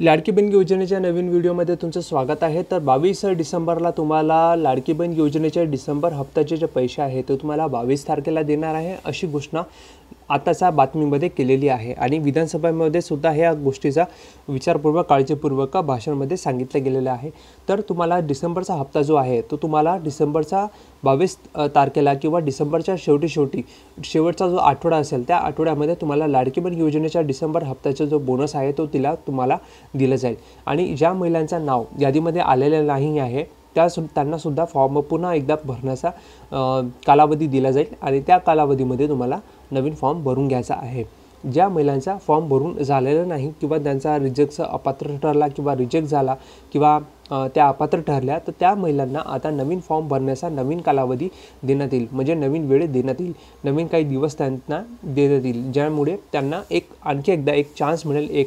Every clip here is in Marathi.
लाडकी बहीण योजनेच्या नवीन व्हिडिओमध्ये तुमचं स्वागत आहे। तर 22 डिसेंबरला तुम्हाला लाडकी बहीण योजनेचे डिसेंबर हप्त्याचे जे पैसे आहेत ते तुम्हाला 22 तारखेला देणार आहे अशी घोषणा आताच्या बातमीमध्ये केलेली आहे। आणि विधानसभेमध्ये सुद्धा ह्या गोष्टीचा विचारपूर्वक काळजीपूर्वक भाषणामध्ये सांगितलं गेलेलं आहे। तर तुम्हाला डिसेंबरचा हप्ता जो आहे तो तुम्हाला डिसेंबरचा 22 तारखेला किंवा डिसेंबरच्या शेवटचा जो आठवडा असेल त्या आठवड्यामध्ये तुम्हाला लाडकी बहीण योजनेच्या डिसेंबर हप्त्याचा जो बोनस आहे तो तुम्हाला दिलं जाईल। आणि ज्या महिलांचं नाव यादीमध्ये आलेलं नाही आहे त्यांना सुद्धा फॉर्म पुन्हा एकदा भरण्याचा कालावधी दिला जाईल आणि त्या कालावधीमध्ये तुम्हाला नवीन फॉर्म भरून घ्यायचा आहे। ज्या महिलांचा फॉर्म भरून झालेला नाही किंवा त्यांचा रिजेक्टचा अपात्र ठरला किंवा रिजेक्ट झाला किंवा त्या अपात्र ठरल्या तर त्या महिलांना आता नवीन फॉर्म भरण्याचा नवीन कालावधी देण्यात येईल, म्हणजे नवीन वेळ देण्यात येईल, नवीन काही दिवस त्यांना देण्यात येईल, ज्यामुळे त्यांना आणखी एकदा एक चान्स मिळेल।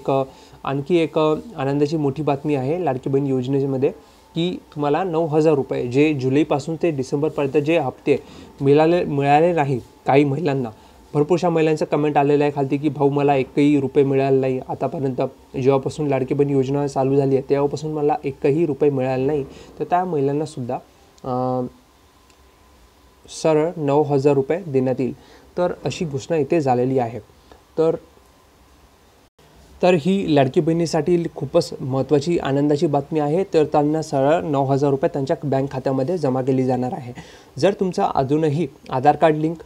आणखी एक आनंदाची मोठी बातमी आहे लाडकी बहीण योजनेमध्ये की तुम्हाला 9,000 रुपये जे जुलैपासून ते डिसेंबरपर्यंत जे हप्ते मिळाले नाही काही महिलांना। भरपूरशा महिलांचं कमेंट आलेलं आहे खालती की भाऊ मला एकही रुपये मिळाला नाही आतापर्यंत, जेव्हापासून लाडकी बहीण योजना चालू झाली आहे तेव्हापासून मला एकही रुपये मिळाला नाही। तर त्या महिलांना सुद्धा सरळ 9,000 रुपये देण्यात येईल। तर अशी घोषणा इथे झालेली आहे। तर ही लाडकी बहिणीसाठी खूपच महत्त्वाची आनंदाची बातमी आहे। तर त्यांना सरळ 9,000 रुपये त्यांच्या बँक खात्यामध्ये जमा केली जाणार आहे। जर तुमचा अजूनही आधार कार्ड लिंक,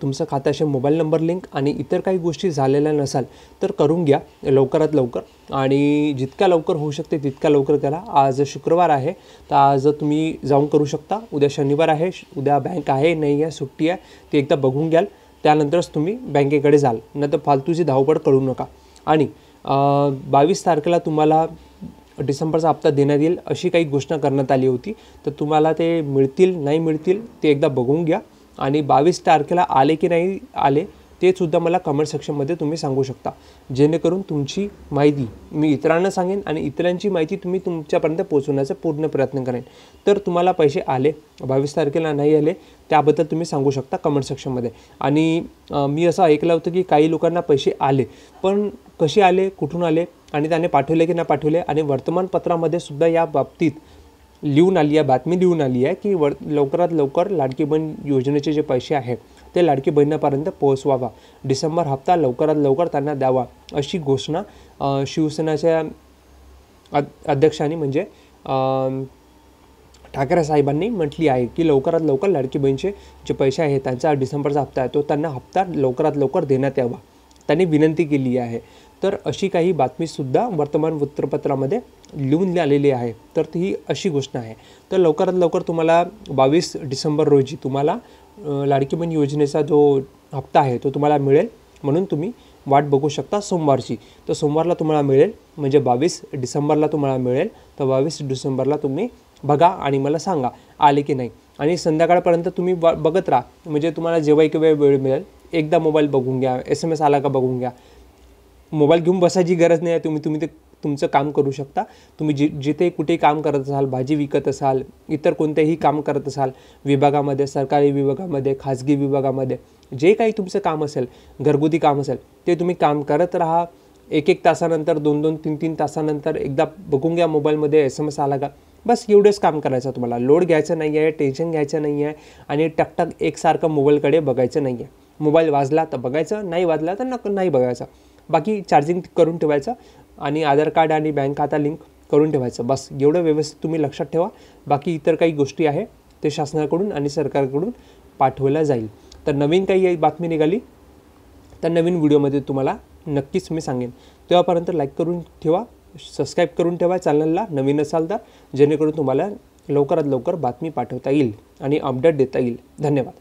तुमचं खात्याशी मोबाईल नंबर लिंक आणि इतर काही गोष्टी झालेल्या नसाल तर करून घ्या लवकरात लवकर, आणि जितक्या लवकर होऊ शकते तितक्या लवकर करा। आज शुक्रवार आहे तर आज तुम्ही जाऊन करू शकता। उद्या शनिवार आहे, उद्या बँक आहे नाही आहे, सुट्टी आहे, ते एकदा बघून घ्याल, त्यानंतरच तुम्ही बँकेकडे जाल, नाहीतर फालतूची धावपळ करू नका। आणि 22 तारखेला तुम्हाला डिसेंबरचा हप्ता देण्यात येईल अशी काही घोषणा करण्यात आली होती। तर तुम्हाला ते मिळतील नाही मिळतील ते एकदा बघून घ्या, आणि 22 तारखेला आले की नाही आले ते सुद्धा मला कमेंट सेक्शनमध्ये तुम्ही सांगू शकता, जेणेकरून तुमची माहिती मी इतरांना सांगेन आणि इतरांची माहिती तुम्ही तुमच्यापर्यंत पोहोचवण्याचा पूर्ण प्रयत्न करेन। तर तुम्हाला पैसे आले 22 तारखेला नाही आले त्याबद्दल तुम्ही सांगू शकता कमेंट सेक्शनमध्ये। आणि मी असं ऐकलं होतं की काही लोकांना पैसे आले, पण कसे आले, कुठून आले आणि त्याने पाठवले की नाही पाठवले, आणि वर्तमानपत्रामध्ये सुद्धा या बाबतीत लिहून आली आहे, बातमी लिहून आली आहे की लवकरात लवकर लाडकी बहीण योजनेचे जे पैसे आहेत ते लाडकी बहिणीपर्यंत पोहोचवावा, डिसेंबर हप्ता लवकरात लवकर त्यांना द्यावा अशी घोषणा शिवसेनेच्या अध्यक्षांनी म्हणजे ठाकरे साहेबांनी म्हटली आहे की लवकरात लवकर लाडकी बहीणचे जे पैसे आहेत त्यांचा डिसेंबरचा हप्ता आहे तो त्यांना हप्ता लवकरात लवकर देण्यात यावा, त्यांनी विनंती केली आहे। तर अशी काही बातमीसुद्धा वर्तमान वृत्तपत्रामध्ये लिहून आलेली आहे। तर ही अशी घोषणा आहे। तर लवकरात लवकर तुम्हाला 22 डिसेंबर रोजी तुम्हाला लाडकी बहीण योजनेचा जो हप्ता आहे तो तुम्हाला मिळेल, म्हणून तुम्ही वाट बघू शकता सोमवारची। तर सोमवारला तुम्हाला मिळेल, म्हणजे 22 डिसेंबरला तुम्हाला मिळेल। तर 22 डिसेंबरला तुम्ही बघा आणि मला सांगा आले की नाही, आणि संध्याकाळपर्यंत तुम्ही बघत राहा, म्हणजे तुम्हाला जेव्हा वेळ मिळेल एकदा मोबाईल बघून घ्या, SMS आला का बघून घ्या। मोबाईल घेऊन बसायची गरज नाही आहे, तुम्ही ते तुमचं काम करू शकता। तुम्ही जिथे कुठे काम करत असाल, भाजी विकत असाल, इतर कोणतेही काम करत असाल विभागामध्ये, सरकारी विभागामध्ये, खाजगी विभागामध्ये, जे काही तुमचं काम असेल, घरगुती काम असेल ते तुम्ही काम करत राहा। 1-1 तासानंतर, 2-2, 3-3 तासानंतर एकदा बघून घ्या मोबाईलमध्ये SMS आला का, बस एवढंच काम करायचं तुम्हाला। लोड घ्यायचं नाही आहे, टेन्शन घ्यायचं नाही आहे, आणि टकटक एकसारखं मोबाईलकडे बघायचं नाही आहे। मोबाईल वाजला तर बघायचं, नाही वाजला तर नाही बघायचं, बाकी चार्जिंग करून ठेवायचं आणि आधार कार्ड आणि बँक खाता लिंक करून ठेवायचं, बस एवढं व्यवस्थित तुम्ही लक्षात ठेवा। बाकी इतर काही गोष्टी आहे ते शासनाकडून आणि सरकारकडून पाठवल्या जाईल। तर नवीन काही बातमी निघाली तर नवीन व्हिडिओमध्ये तुम्हाला नक्कीच मी सांगेन। तेव्हापर्यंत लाईक करून ठेवा, सबस्क्राईब करून ठेवा चॅनलला नवीन असाल तर, जेणेकरून तुम्हाला लवकरात लवकर बातमी पाठवता येईल आणि अपडेट देता येईल। धन्यवाद।